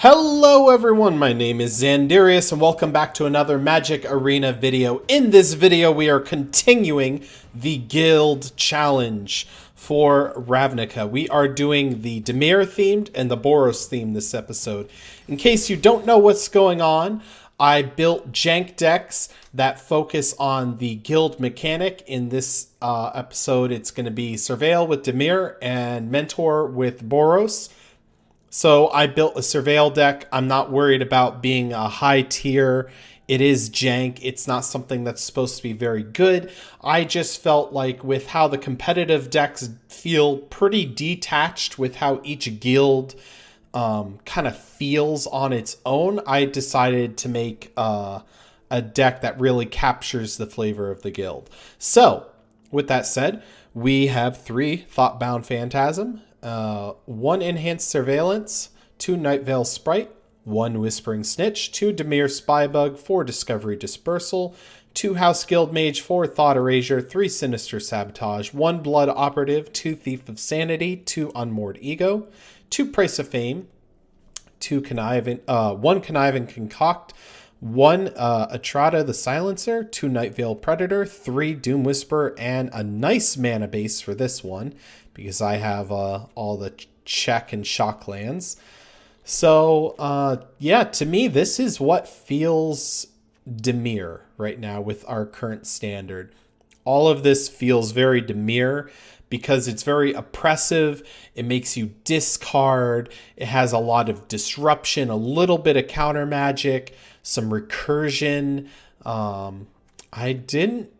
Hello everyone, my name is Xandierious and welcome back to another Magic Arena video. In this video we are continuing the Guild Challenge for Ravnica. We are doing the Dimir themed and the Boros theme this episode. In case you don't know what's going on, I built jank decks that focus on the guild mechanic. In this episode it's going to be Surveil with Dimir and Mentor with Boros. So I built a Surveil deck. I'm not worried about being a high tier. It is jank. It's not something that's supposed to be very good. I just felt like with how the competitive decks feel pretty detached with how each guild kind of feels on its own, I decided to make a deck that really captures the flavor of the guild. So with that said, we have 3 Thoughtbound Phantasm, 1 Enhanced Surveillance, 2 Nightveil Sprite, 1 Whispering Snitch, 2 Dimir Spybug, 4 Discovery Dispersal, 2 House Guild Mage, 4 Thought Erasure, 3 Sinister Sabotage, 1 Blood Operative, 2 Thief of Sanity, 2 Unmoored Ego, 2 Price of Fame, 1 Conniving Concoct, 1 Atrata the Silencer, 2 Nightveil Predator, 3 Doom Whisper, and a nice mana base for this one because I have all the check and shock lands. So yeah, to me this is what feels Dimir right now with our current standard. All of this feels very Dimir because it's very oppressive. It makes you discard. It has a lot of disruption, a little bit of counter magic, some recursion. I didn't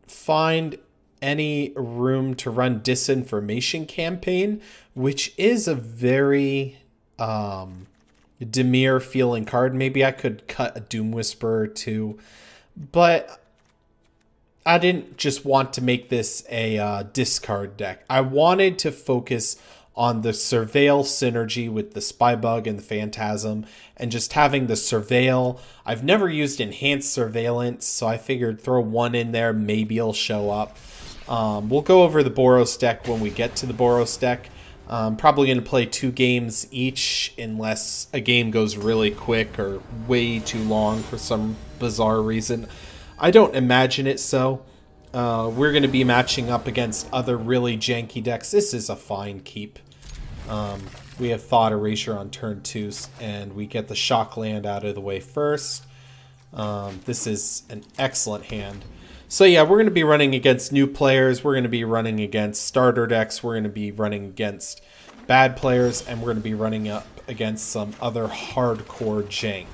find any room to run Disinformation Campaign, which is a very Dimir feeling card. Maybe I could cut a Doom Whisperer too, but I didn't just want to make this a discard deck. I wanted to focus on the Surveil synergy with the Spybug and the Phantasm and just having the Surveil. I've never used Enhanced Surveillance, so I figured throw 1 in there, maybe it'll show up. We'll go over the Boros deck when we get to the Boros deck. Probably going to play 2 games each unless a game goes really quick or way too long for some bizarre reason. I don't imagine it so. We're going to be matching up against other really janky decks. This is a fine keep. We have Thought Erasure on turn 2, and we get the Shock Land out of the way first. This is an excellent hand. So yeah, we're going to be running against new players. We're going to be running against starter decks. We're going to be running against bad players, and we're going to be running up against some other hardcore jank.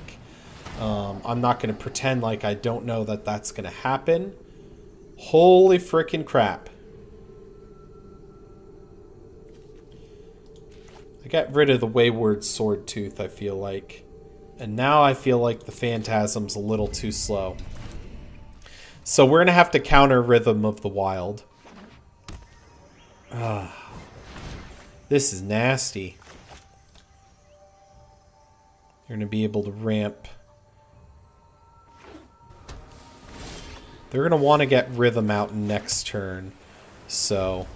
I'm not going to pretend like I don't know that that's going to happen. Holy frickin' crap. I got rid of the Wayward Sword Tooth, I feel like. And now I feel like the Phantasm's a little too slow. So we're going to have to counter Rhythm of the Wild. This is nasty. You're going to be able to ramp. They're going to want to get Rhythm out next turn. So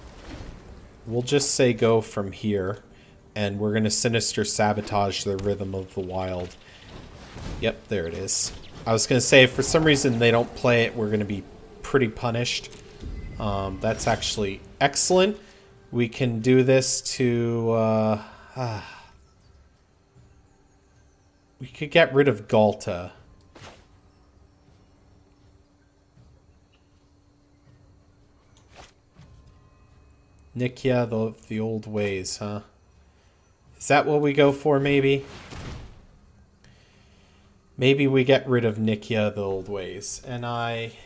we'll just say go from here. And we're going to Sinister Sabotage the Rhythm of the Wild. Yep, there it is. I was going to say, if for some reason they don't play it, we're going to be pretty punished. That's actually excellent. We can do this to... we could get rid of Galta. Nikia, the old ways, huh? Is that what we go for, maybe? Maybe we get rid of Nikia, the old ways. N-I-K,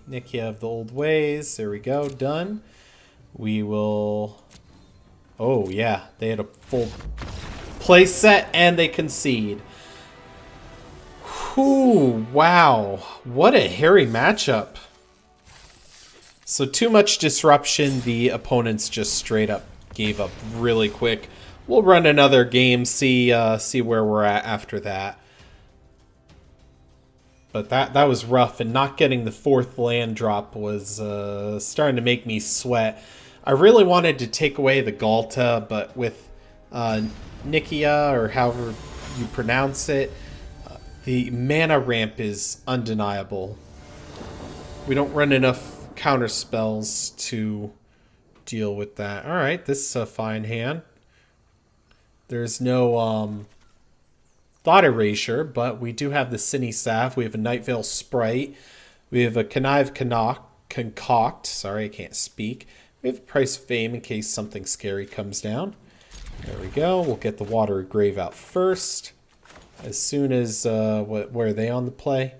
Nikia of the old ways. There we go, done. We will... Oh, yeah, they had a full play set and they concede. Whew, wow. What a hairy matchup. So too much disruption. The opponents just straight up gave up really quick. We'll run another game, see where we're at after that. But that was rough, and not getting the 4th land drop was starting to make me sweat. I really wanted to take away the Galta, but with Nikia, or however you pronounce it, the mana ramp is undeniable. We don't run enough counter spells to deal with that. Alright, this is a fine hand. There's no Thought Erasure, but we do have the Cine Staff. We have a Night Veil Sprite. We have a Concoct. Sorry, I can't speak. We have Price of Fame in case something scary comes down. There we go. We'll get the Watery Grave out first. As soon as, where are they on the play?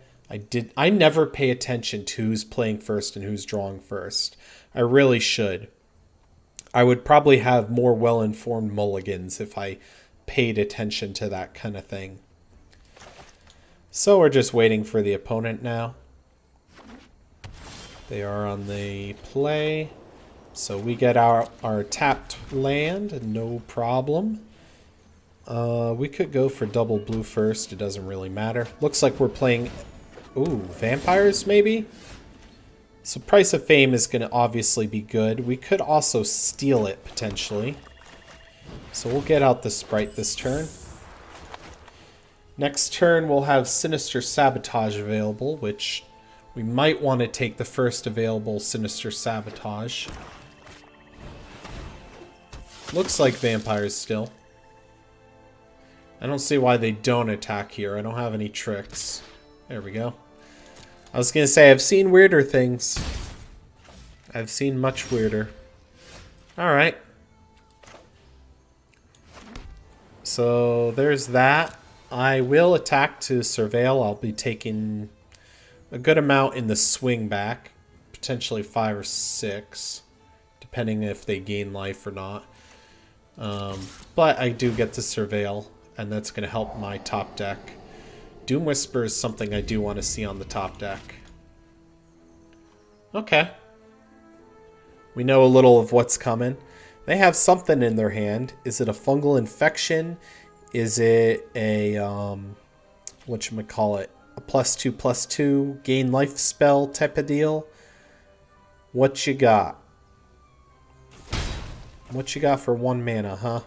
I never pay attention to who's playing first and who's drawing first. I really should. I would probably have more well-informed mulligans if I paid attention to that kind of thing. So we're just waiting for the opponent now. They are on the play. So we get our tapped land, no problem. We could go for double blue first. It doesn't really matter. Looks like we're playing... Ooh, vampires maybe? So Price of Fame is going to obviously be good. We could also steal it potentially. So we'll get out the Sprite this turn. Next turn we'll have Sinister Sabotage available, which we might want to take the first available Sinister Sabotage. Looks like vampires still. I don't see why they don't attack here. I don't have any tricks. There we go. I was going to say, I've seen weirder things. I've seen much weirder. Alright. So, there's that. I will attack to Surveil. I'll be taking a good amount in the swing back. Potentially 5 or 6. Depending if they gain life or not. But I do get to Surveil. And that's going to help my top deck. Doom Whisper is something I do want to see on the top deck. Okay. We know a little of what's coming. They have something in their hand. Is it a fungal infection? Is it a, whatchamacallit? A +2/+2 gain life spell type of deal? What you got? What you got for 1 mana, huh?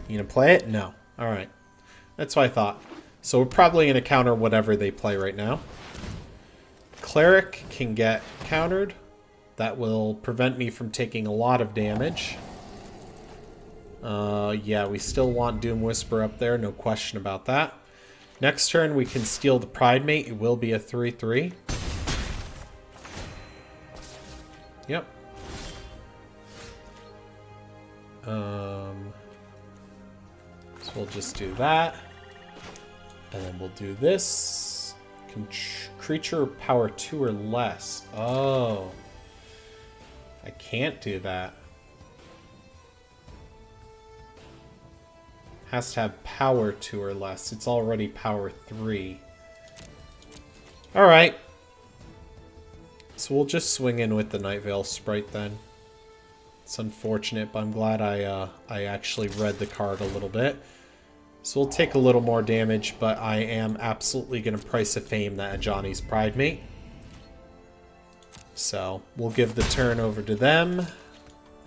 You gonna play it? No. Alright. That's what I thought. So we're probably going to counter whatever they play right now. Cleric can get countered. That will prevent me from taking a lot of damage. Yeah, we still want Doom Whisper up there. No question about that. Next turn, we can steal the Pride Mate. It will be a 3/3. Yep. So we'll just do that. And then we'll do this. Creature power 2 or less. Oh. I can't do that. Has to have power 2 or less. It's already power 3. Alright. So we'll just swing in with the Night Veil Sprite then. It's unfortunate, but I'm glad I actually read the card a little bit. So we'll take a little more damage, but I am absolutely going to Price of Fame that Ajani's Pride Mate. So we'll give the turn over to them.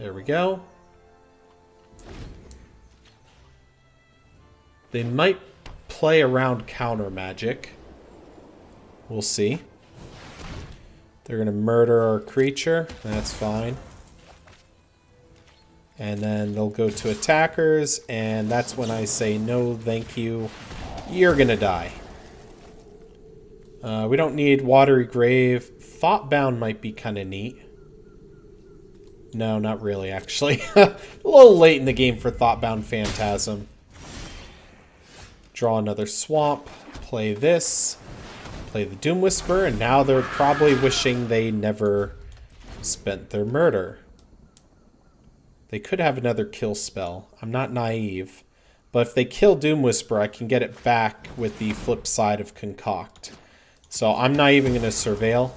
There we go. They might play around counter magic. We'll see. They're going to murder our creature. That's fine. And then they'll go to attackers, and that's when I say, no, thank you. You're gonna die. We don't need Watery Grave. Thoughtbound might be kind of neat. No, not really, actually. A little late in the game for Thoughtbound Phantasm. Draw another Swamp. Play this. Play the Doom Whisper, and now they're probably wishing they never spent their murder. They could have another kill spell. I'm not naive. But if they kill Doom Whisper, I can get it back with the flip side of Concoct. So I'm not even going to Surveil.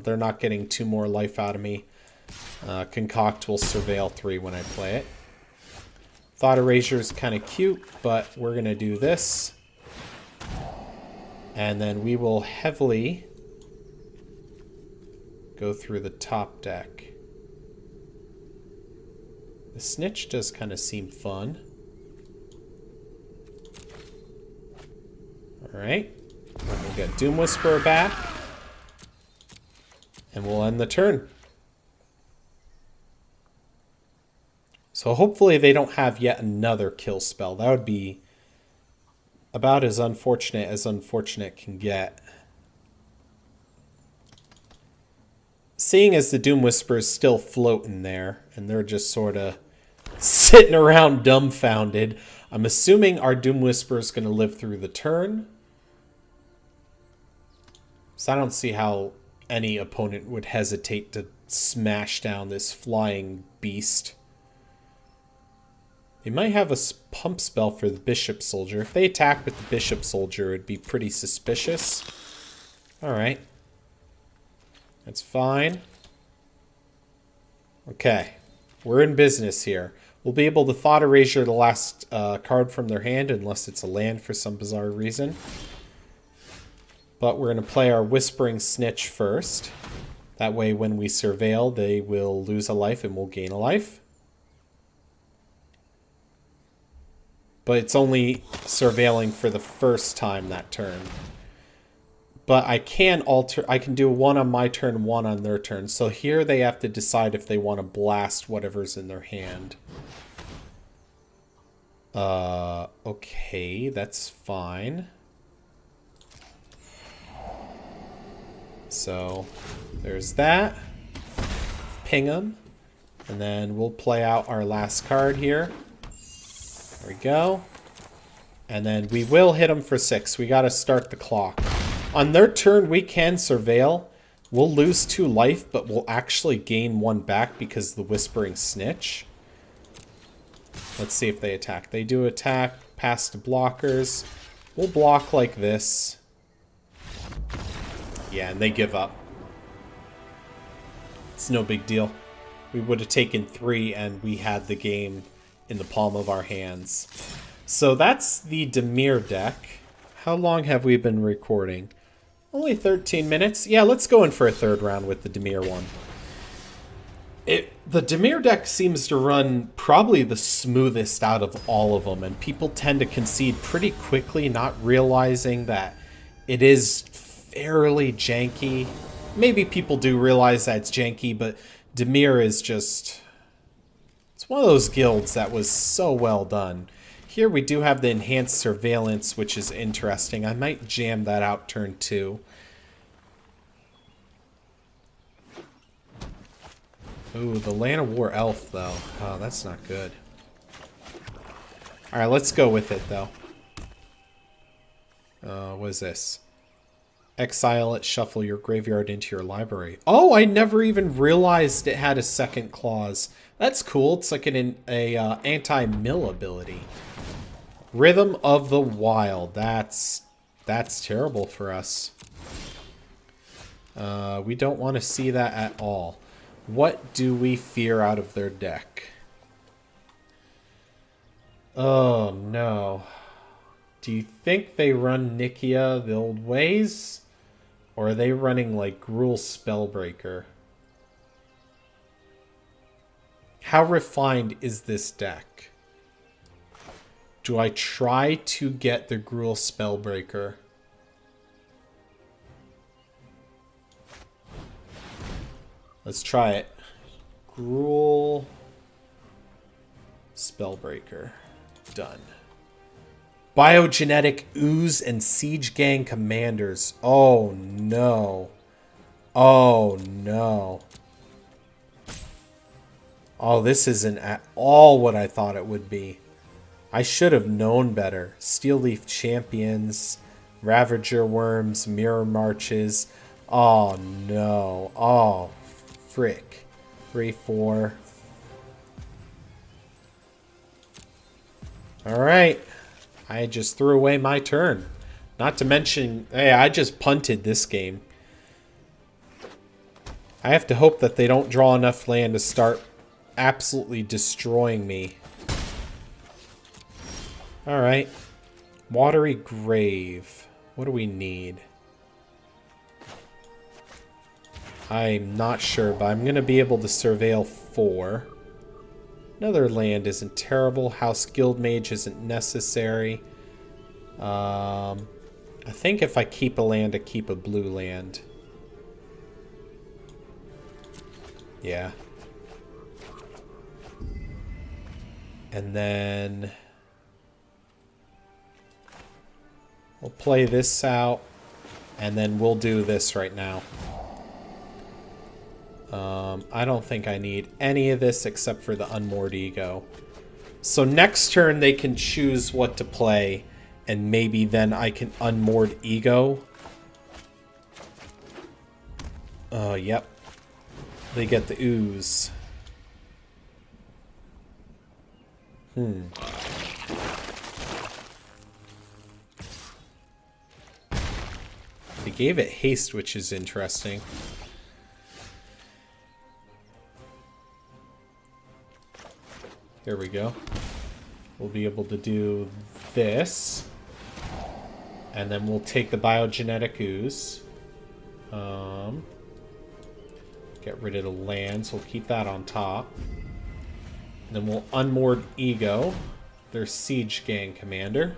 They're not getting 2 more life out of me. Concoct will Surveil 3 when I play it. Thought Erasure is kind of cute, but we're going to do this. And then we will heavily go through the top deck. The The snitch does kind of seem fun. Alright. We'll get Doom Whisperer back. And we'll end the turn. So hopefully they don't have yet another kill spell. That would be about as unfortunate can get. Seeing as the Doom Whisperer is still floating there, and they're just sort of sitting around dumbfounded, I'm assuming our Doom Whisperer is going to live through the turn. So I don't see how any opponent would hesitate to smash down this flying beast. They might have a pump spell for the Bishop Soldier. If they attack with the Bishop Soldier, it'd be pretty suspicious. Alright. That's fine. Okay. We're in business here. We'll be able to Thought Erasure the last card from their hand, unless it's a land for some bizarre reason. But we're going to play our Whispering Snitch first. That way when we Surveil, they will lose a life and we'll gain a life. But it's only surveilling for the first time that turn. But I can do one on my turn, one on their turn. So here they have to decide if they want to blast whatever's in their hand. Okay, that's fine. So there's that. Ping them. And then we'll play out our last card here. There we go. And then we will hit them for 6. We got to start the clock. On their turn, we can Surveil. We'll lose 2 life, but we'll actually gain 1 back because of the Whispering Snitch. Let's see if they attack. They do attack. Past blockers. We'll block like this. Yeah, and they give up. It's no big deal. We would have taken 3 and we had the game in the palm of our hands. So that's the Dimir deck. How long have we been recording? Only 13 minutes. Yeah, let's go in for a third round with the Dimir one. The Dimir deck seems to run probably the smoothest out of all of them, and people tend to concede pretty quickly, not realizing that it is fairly janky. Maybe people do realize that it's janky, but Dimir is just... It's one of those guilds that was so well done. Here we do have the enhanced surveillance, which is interesting. I might jam that out turn 2. Ooh, the Land of War Elf, though. Oh, that's not good. Alright, let's go with it, though. What is this? Exile it, shuffle your graveyard into your library. Oh, I never even realized it had a second clause. That's cool. It's like an anti-mill ability. Rhythm of the Wild. That's terrible for us. We don't want to see that at all. What do we fear out of their deck? Oh, no. Do you think they run Nikia the old ways? Or are they running, like, Gruul Spellbreaker? How refined is this deck? Do I try to get the Gruul Spellbreaker? Let's try it. Gruul Spellbreaker. Done. Biogenetic Ooze and Siege Gang Commanders. Oh, no. Oh, no. Oh, this isn't at all what I thought it would be. I should have known better. Steel Leaf Champions, Ravager Worms, Mirror Marches. Oh, no. Oh, frick. 3-4. Alright. I just threw away my turn. Not to mention, hey, I just punted this game. I have to hope that they don't draw enough land to start absolutely destroying me. Alright. Watery Grave. What do we need? I'm not sure, but I'm going to be able to surveil 4. Another land isn't terrible. House Guild Mage isn't necessary. I think if I keep a land, I keep a blue land. Yeah. And then we'll play this out, and then we'll do this right now. I don't think I need any of this except for the Unmoored Ego. So next turn they can choose what to play, and maybe then I can Unmoored Ego. Oh, yep. They get the ooze. They gave it haste, which is interesting. Here we go. We'll be able to do this. And then we'll take the biogenetic ooze. Get rid of the lands. We'll keep that on top. And then we'll Unmoored Ego, their Siege Gang commander.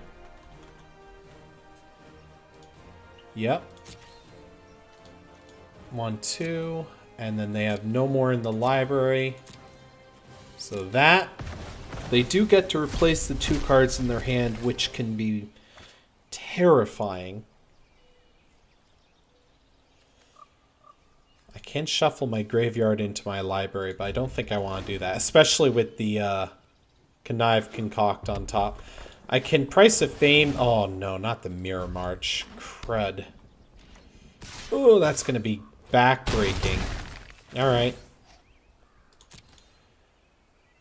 Yep. 1, 2. And then they have no more in the library. So that. They do get to replace the 2 cards in their hand, which can be terrifying. I can shuffle my graveyard into my library, but I don't think I want to do that, especially with the Connive Concoct on top. I can Price of Fame. Oh, no, not the Mirror March. Crud. Oh, that's going to be backbreaking. All right.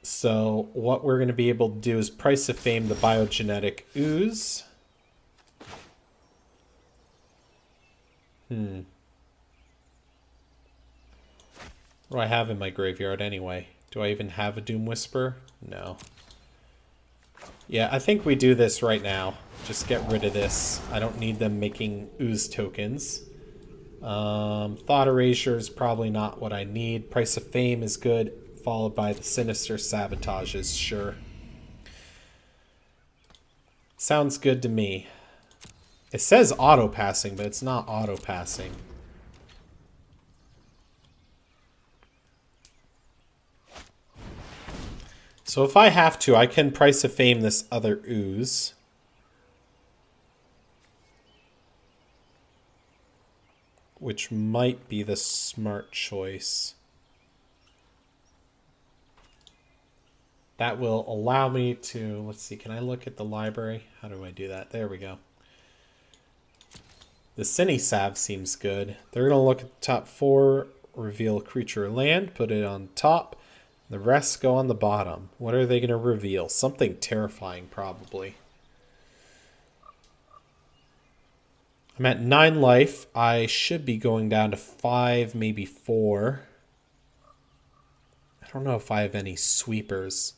So what we're going to be able to do is Price of Fame the Biogenetic Ooze. What do I have in my graveyard anyway? Do I even have a Doom Whisper? No. Yeah, I think we do this right now. Just get rid of this. I don't need them making ooze tokens. Thought Erasure is probably not what I need. Price of Fame is good, followed by the Sinister Sabotages, sure. Sounds good to me. It says auto-passing, but it's not auto-passing. So if I have to, I can Price of Fame this other ooze. Which might be the smart choice. That will allow me to, let's see, can I look at the library? How do I do that? There we go. The Cine-Sav seems good. They're going to look at the top 4, reveal creature or land, put it on top. The rest go on the bottom. What are they going to reveal? Something terrifying, probably. I'm at 9 life. I should be going down to 5, maybe 4. I don't know if I have any sweepers.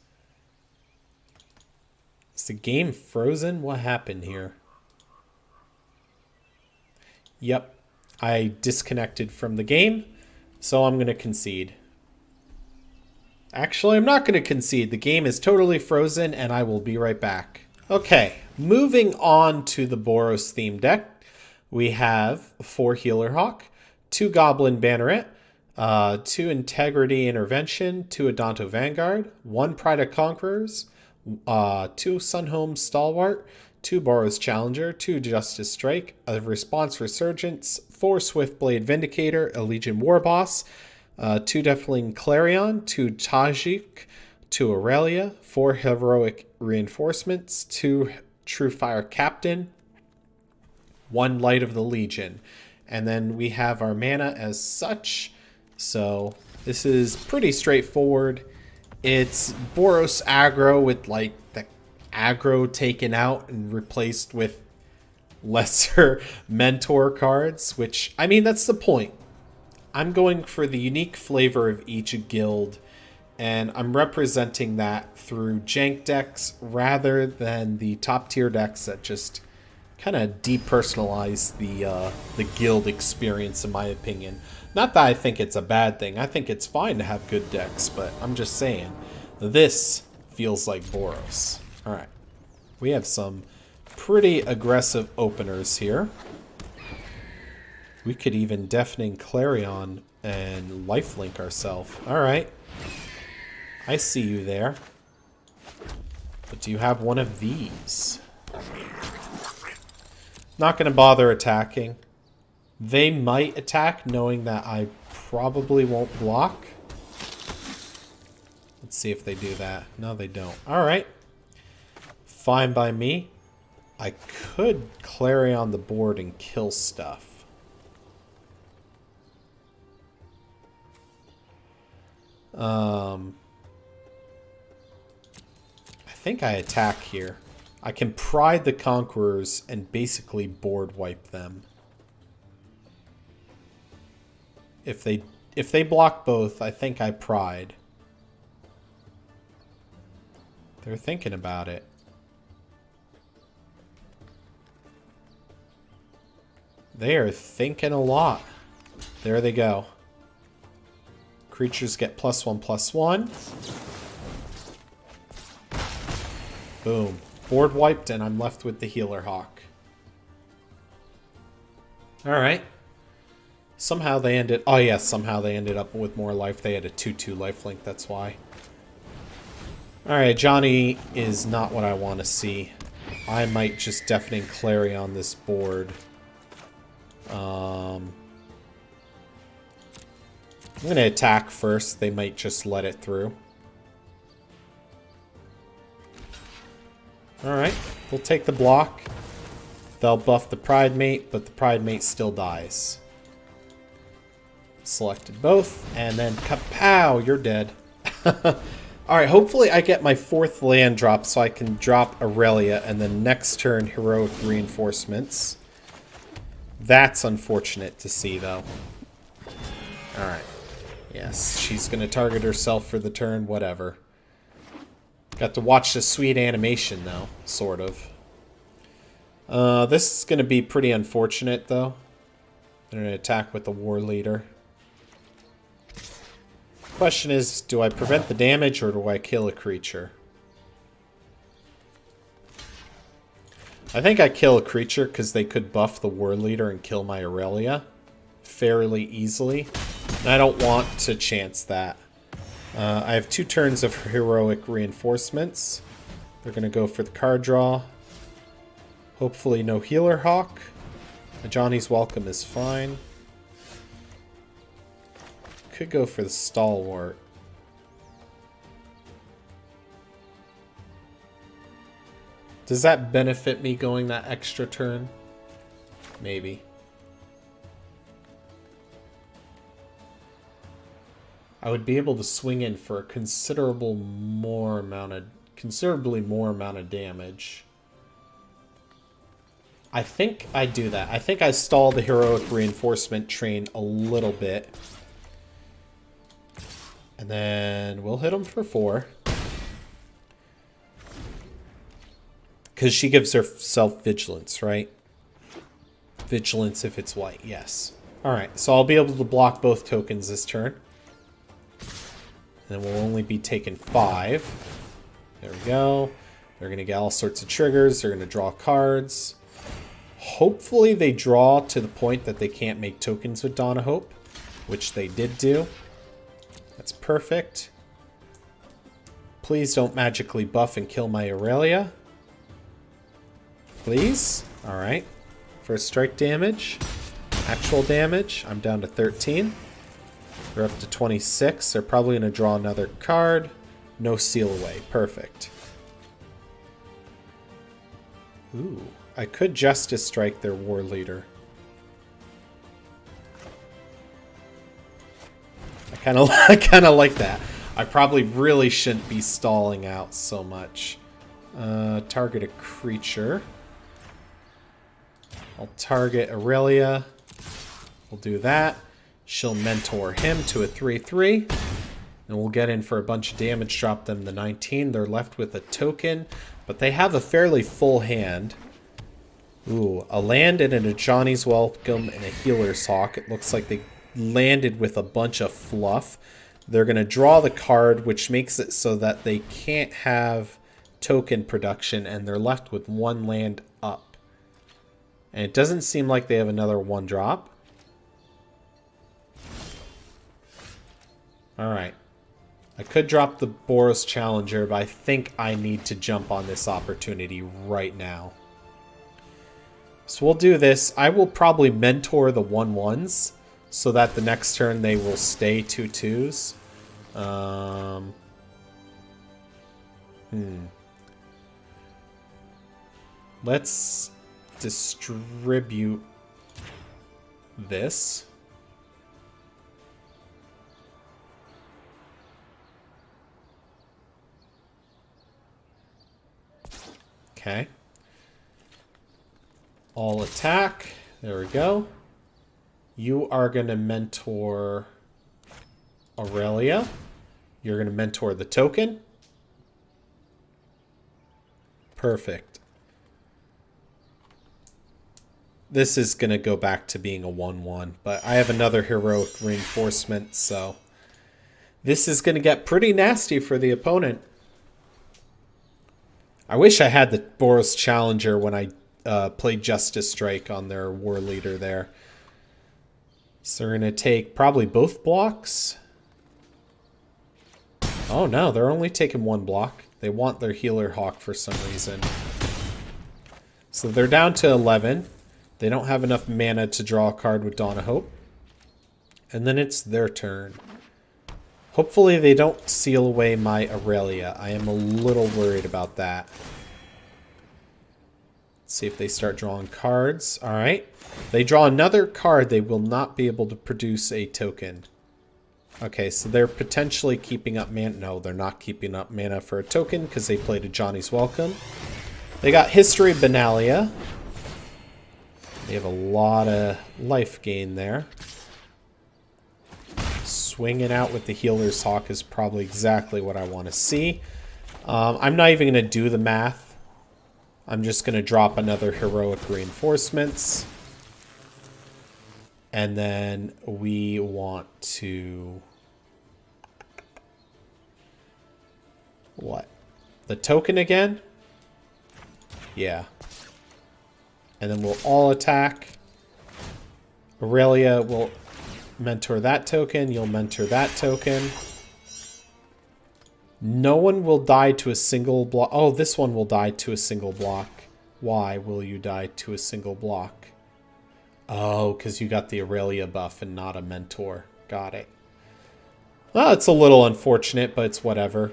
Is the game frozen? What happened here? Yep. I disconnected from the game, so I'm going to concede. Actually, I'm not going to concede. The game is totally frozen, and I will be right back. Okay, moving on to the Boros theme deck. We have 4 Healer Hawk, 2 Goblin Banneret, 2 Integrity Intervention, 2 Adonto Vanguard, 1 Pride of Conquerors, 2 Sunhome Stalwart, 2 Boros Challenger, 2 Justice Strike, a Response Resurgence, 4 Swiftblade Vindicator, a Legion Warboss, 2 Deathling Clarion, 2 Tajik, 2 Aurelia, 4 Heroic Reinforcements, 2 True Fire Captain, 1 Light of the Legion. And then we have our mana as such. So this is pretty straightforward. It's Boros aggro with like the aggro taken out and replaced with lesser mentor cards, which, I mean, that's the point. I'm going for the unique flavor of each guild, and I'm representing that through jank decks rather than the top tier decks that just kind of depersonalize the guild experience, in my opinion. Not that I think it's a bad thing. I think it's fine to have good decks, but I'm just saying. This feels like Boros. Alright. We have some pretty aggressive openers here. We could even Deafening Clarion and lifelink ourselves. Alright. I see you there. But do you have one of these? Not going to bother attacking. They might attack knowing that I probably won't block. Let's see if they do that. No, they don't. Alright. Fine by me. I could Clarion the board and kill stuff. I think I attack here. I can Pride the Conquerors and basically board wipe them. If they block both, I think I Pride. They're thinking about it. They are thinking a lot. There they go. Creatures get +1/+1. Boom. Board wiped, and I'm left with the Healer Hawk. Alright. Somehow they ended... Oh, yes, somehow they ended up with more life. They had a 2/2 lifelink, that's why. Alright, Johnny is not what I want to see. I might just Deafening Clarion on this board. I'm going to attack first. They might just let it through. Alright, we'll take the block. They'll buff the Pride Mate, but the Pride Mate still dies. Selected both, and then kapow, you're dead. Alright, hopefully I get my 4th land drop so I can drop Aurelia, and then next turn Heroic Reinforcements. That's unfortunate to see, though. Alright. Yes, she's going to target herself for the turn, whatever. Got to watch the sweet animation, though, sort of. This is going to be pretty unfortunate, though. They're going to attack with the War Leader. Question is, do I prevent the damage, or do I kill a creature? I think I kill a creature, because they could buff the War Leader and kill my Aurelia fairly easily. And I don't want to chance that. I have 2 turns of Heroic Reinforcements. They're going to go for the card draw. Hopefully no Healer Hawk. Johnny's Welcome is fine. Could go for the Stalwart. Does that benefit me going that extra turn? Maybe. I would be able to swing in for a considerably more amount of damage. I think I do that. I think I stall the Heroic Reinforcement train a little bit. And then we'll hit him for 4. Because she gives herself Vigilance, right? Vigilance if it's white, yes. Alright, so I'll be able to block both tokens this turn. And we'll only be taking 5. There we go. They're going to get all sorts of triggers. They're going to draw cards. Hopefully they draw to the point that they can't make tokens with Dawn of Hope, which they did do. That's perfect. Please don't magically buff and kill my Aurelia. Please. Alright. First strike damage. Actual damage. I'm down to 13. We're up to 26. They're probably going to draw another card. No seal away. Perfect. Ooh. I could Justice Strike their War Leader. I kind of like that. I probably really shouldn't be stalling out so much. Target a creature. I'll target Aurelia. We'll do that. She'll mentor him to a 3/3. And we'll get in for a bunch of damage, drop them to 19. They're left with a token, but they have a fairly full hand. Ooh, a land and a Johnny's Welcome and a Healer's Hawk. It looks like they landed with a bunch of fluff. They're going to draw the card, which makes it so that they can't have token production, and they're left with one land up. And it doesn't seem like they have another one drop. Alright. I could drop the Boros Challenger, but I think I need to jump on this opportunity right now. So we'll do this. I will probably mentor the 1/1s so that the next turn they will stay 2/2s. Let's distribute this. Okay. All attack. There we go. You are going to mentor Aurelia. You're going to mentor the token. Perfect. This is going to go back to being a 1/1, but I have another heroic reinforcement, so this is going to get pretty nasty for the opponent. I wish I had the Boros Challenger when I played Justice Strike on their war leader there. So they're going to take probably both blocks. Oh no, they're only taking one block. They want their Healer Hawk for some reason. So they're down to 11. They don't have enough mana to draw a card with Dawn of Hope. And then it's their turn. Hopefully they don't seal away my Aurelia. I am a little worried about that. Let's see if they start drawing cards. Alright. They draw another card, they will not be able to produce a token. Okay, so they're potentially keeping up mana. No, they're not keeping up mana for a token because they played a Johnny's Welcome. They got History of Benalia. They have a lot of life gain there. Swinging out with the Healer's Hawk is probably exactly what I want to see. I'm not even going to do the math. I'm just going to drop another Heroic Reinforcements. And then we want to... What? The token again? Yeah. And then we'll all attack. Aurelia will mentor that token. You'll mentor that token. No one will die to a single block. Oh, this one will die to a single block. Why will you die to a single block? Oh, because you got the Aurelia buff and not a mentor. Got it. Well, it's a little unfortunate, but it's whatever.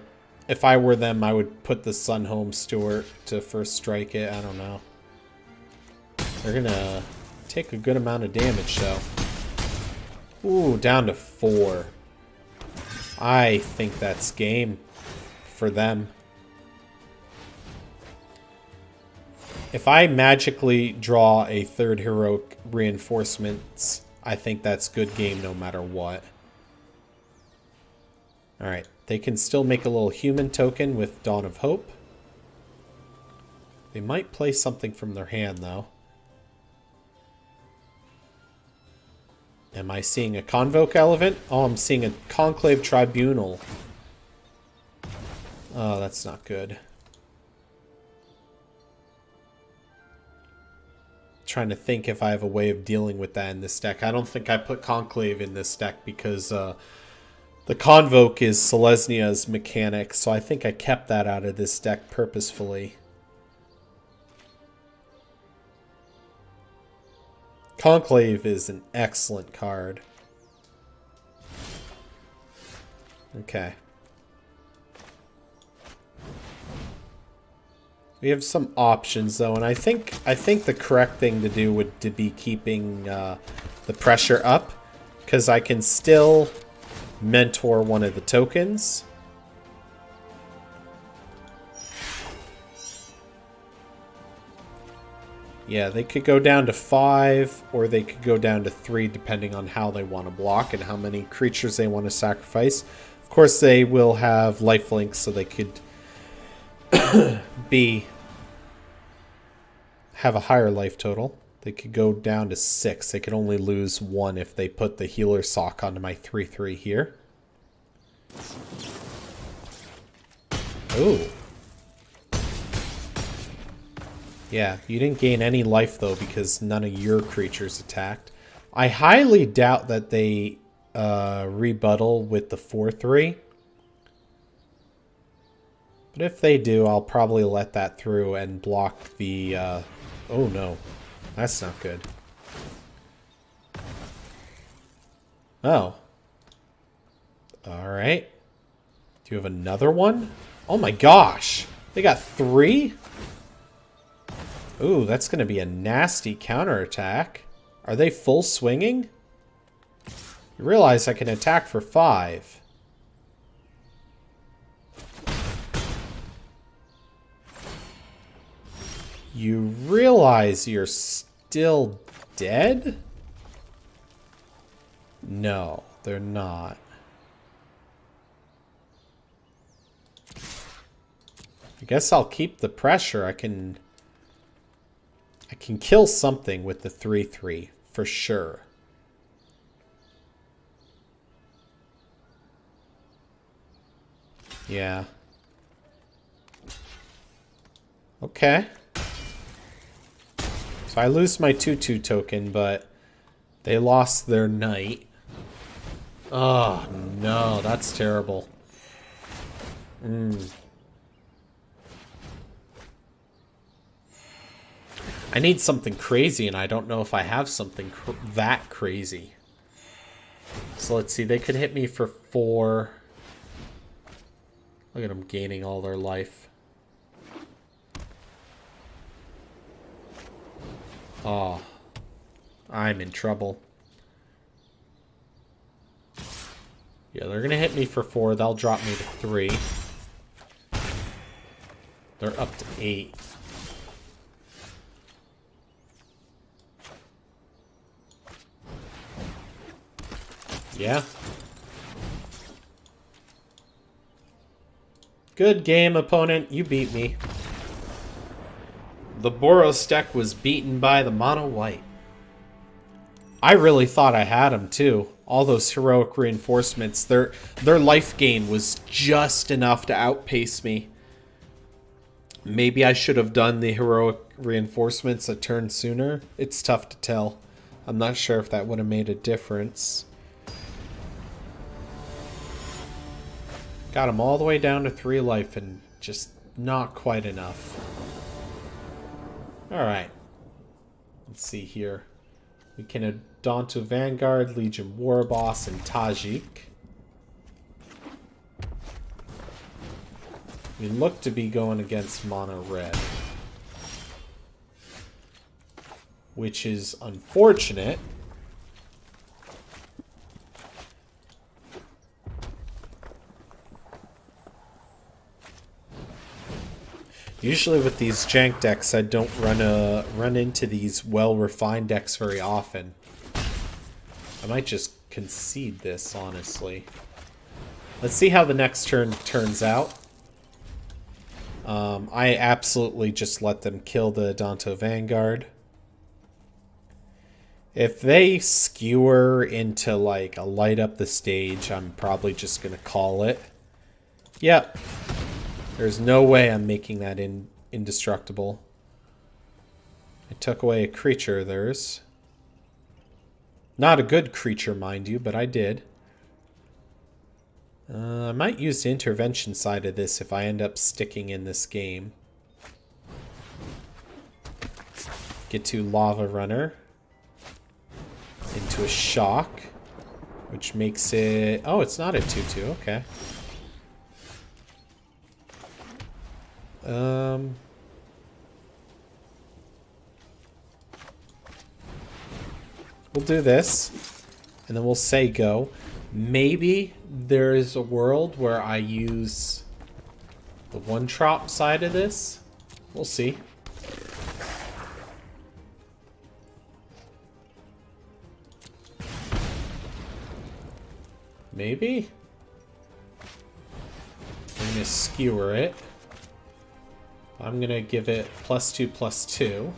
If I were them, I would put the Sunhome Steward to first strike it. I don't know. They're going to take a good amount of damage, though. Ooh, down to 4. I think that's game for them. If I magically draw a third heroic reinforcements, I think that's good game no matter what. Alright, they can still make a little human token with Dawn of Hope. They might play something from their hand, though. Am I seeing a Convoke Elephant? Oh, I'm seeing a Conclave Tribunal. Oh, that's not good. Trying to think if I have a way of dealing with that in this deck. I don't think I put Conclave in this deck because the Convoke is Selesnya's mechanic, so I think I kept that out of this deck purposefully. Conclave is an excellent card. Okay. We have some options though, and I think the correct thing to do would to be keeping the pressure up, because I can still mentor one of the tokens. Yeah, they could go down to 5, or they could go down to 3, depending on how they want to block and how many creatures they want to sacrifice. Of course, they will have lifelink, so they could have a higher life total. They could go down to 6. They could only lose 1 if they put the Healer Sock onto my 3/3 here. Ooh. Yeah, you didn't gain any life, though, because none of your creatures attacked. I highly doubt that they rebuttal with the 4/3. But if they do, I'll probably let that through and block the... Oh, no. That's not good. Oh. Alright. Do you have another one? Oh my gosh! They got 3? Ooh, that's going to be a nasty counterattack. Are they full swinging? You realize I can attack for 5. You realize you're still dead? No, they're not. I guess I'll keep the pressure. I can kill something with the 3/3 for sure. Yeah. Okay. So I lose my 2/2 token, but they lost their knight. Oh, no, that's terrible. I need something crazy, and I don't know if I have something that crazy. So let's see, they could hit me for 4. Look at them gaining all their life. Oh, I'm in trouble. Yeah, they're going to hit me for 4. They'll drop me to 3. They're up to 8. Yeah. Good game, opponent. You beat me. The Boros deck was beaten by the mono white. I really thought I had them too. All those heroic reinforcements, their life gain was just enough to outpace me. Maybe I should have done the heroic reinforcements a turn sooner. It's tough to tell. I'm not sure if that would have made a difference. Got him all the way down to 3 life and just not quite enough. Alright. Let's see here. We can Adonto Vanguard, Legion Warboss, and Tajik. We look to be going against mono red, which is unfortunate. Usually with these jank decks, I don't run into these well-refined decks very often. I might just concede this, honestly. Let's see how the next turn turns out. I absolutely just let them kill the Adonto Vanguard. If they skewer into, like, a light up the stage, I'm probably just going to call it. Yep. There's no way I'm making that indestructible. I took away a creature of theirs. Not a good creature, mind you, but I did. I might use the intervention side of this if I end up sticking in this game. Get to Lava Runner. Into a shock. Which makes it... Oh, it's not a 2/2. Okay. We'll do this, and then we'll say go. Maybe there is a world where I use the one-drop side of this. We'll see. Maybe? I'm going to skewer it. I'm going to give it +2/+2,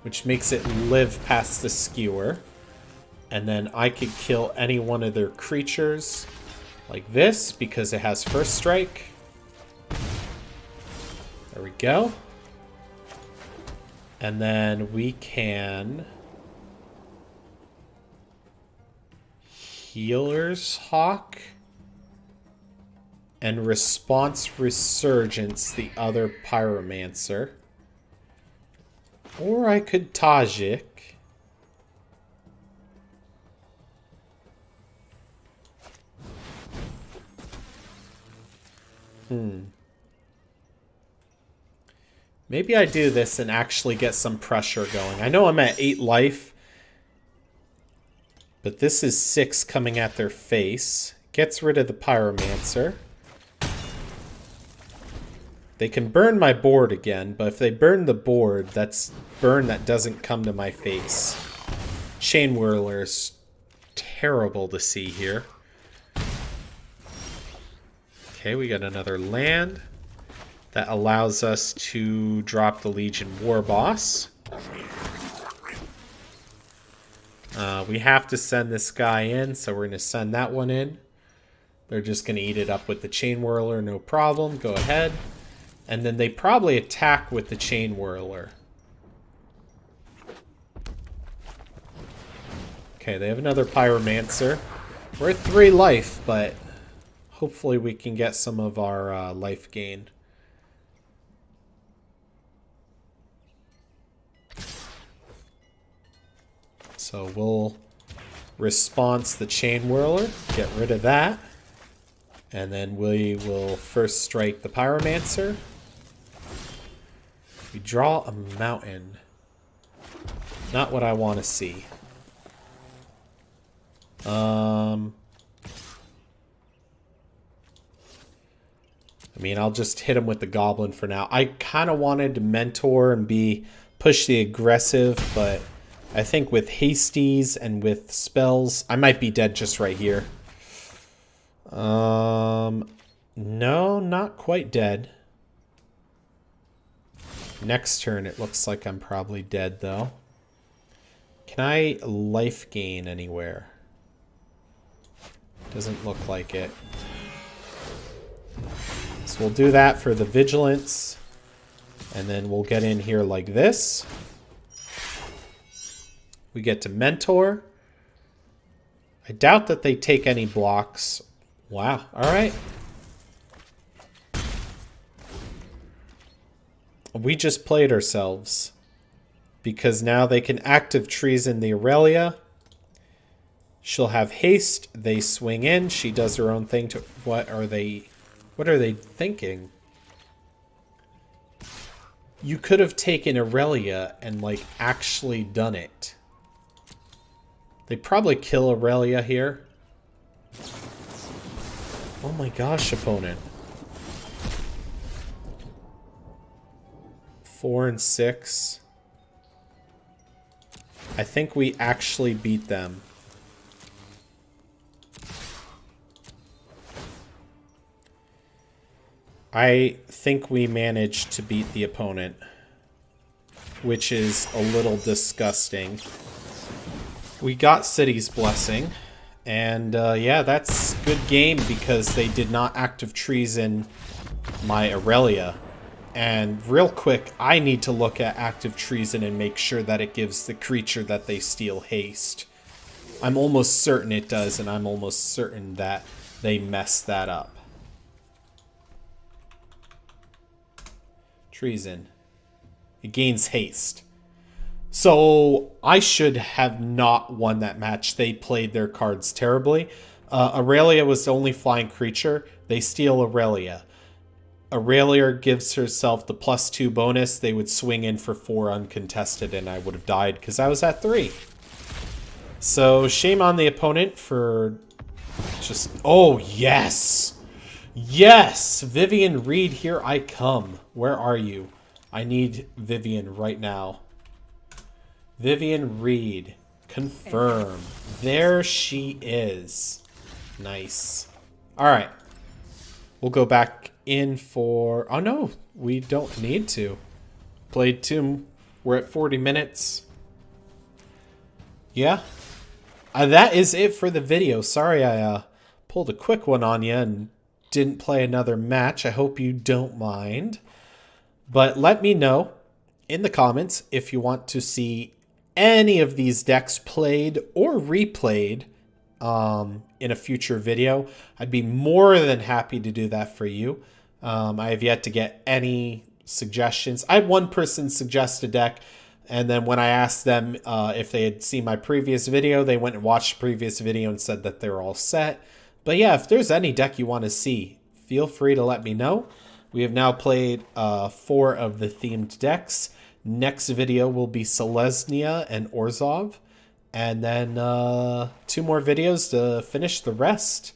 which makes it live past the skewer. And then I could kill any one of their creatures Like this, because it has first strike. There we go. And then we can... Healer's Hawk. And Response Resurgence, the other Pyromancer. Or I could Tajik. Maybe I do this and actually get some pressure going. I know I'm at 8 life. But this is 6 coming at their face. Gets rid of the Pyromancer. They can burn my board again, but if they burn the board, that's burn that doesn't come to my face. Chain Whirler's terrible to see here. Okay, we got another land. That allows us to drop the Legion War Boss. We have to send this guy in, so we're going to send that one in. They're just going to eat it up with the Chain Whirler, no problem. Go ahead. And then they probably attack with the Chain Whirler. Okay, they have another Pyromancer. We're at 3 life, but hopefully we can get some of our life gain. So we'll response the Chain Whirler, get rid of that. And then we will first strike the Pyromancer. We draw a mountain. Not what I want to see. I mean, I'll just hit him with the Goblin for now. I kind of wanted to mentor and push the aggressive, but I think with hasties and with spells, I might be dead just right here. No, not quite dead. Next turn, it looks like I'm probably dead, though. Can I life gain anywhere? Doesn't look like it. So we'll do that for the Vigilance. And then we'll get in here like this. We get to Mentor. I doubt that they take any blocks. Wow. All right. We just played ourselves. Because now they can active treason the Aurelia. She'll have haste. They swing in. She does her own thing to... What are they thinking? You could have taken Aurelia and, like, actually done it. They probably kill Aurelia here. Oh my gosh, opponent. 4 and 6. I think we actually beat them. I think we managed to beat the opponent, which is a little disgusting. We got City's Blessing, and yeah, that's good game because they did not active treason my Aurelia. And real quick, I need to look at active treason and make sure that it gives the creature that they steal haste. I'm almost certain it does, and I'm almost certain that they messed that up. Treason. It gains haste. So I should have not won that match. They played their cards terribly. Aurelia was the only flying creature. They steal Aurelia. Aurelia gives herself the +2 bonus. They would swing in for 4 uncontested and I would have died because I was at 3. So shame on the opponent for just... Oh, yes! Yes! Vivian Reed, here I come. Where are you? I need Vivian right now. Vivian Reed. Confirm. There she is. Nice. Alright. We'll go back in for... Oh no, we don't need to. Played 2. We're at 40 minutes. Yeah. That is it for the video. Sorry I pulled a quick one on you and didn't play another match. I hope you don't mind. But let me know in the comments if you want to see any of these decks played or replayed in a future video. I'd be more than happy to do that for you. I have yet to get any suggestions. I had one person suggest a deck, and then when I asked them if they had seen my previous video, they went and watched the previous video and said that they're all set. But yeah, if there's any deck you want to see, feel free to let me know. We have now played 4 of the themed decks. Next video will be Selesnya and Orzhov. And then 2 more videos to finish the rest.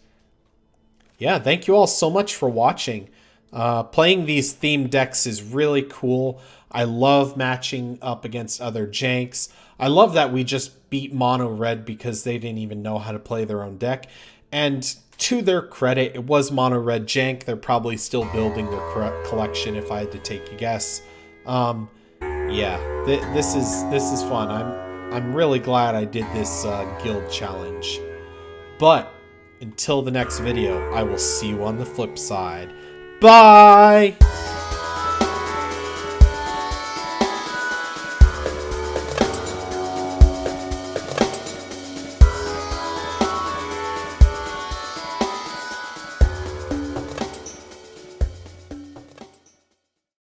Yeah, thank you all so much for watching. Playing these themed decks is really cool. I love matching up against other janks. I love that we just beat Mono Red because they didn't even know how to play their own deck. And to their credit, it was Mono Red jank. They're probably still building their collection if I had to take a guess. Yeah, this is fun. I'm really glad I did this guild challenge. But until the next video, I will see you on the flip side. Bye!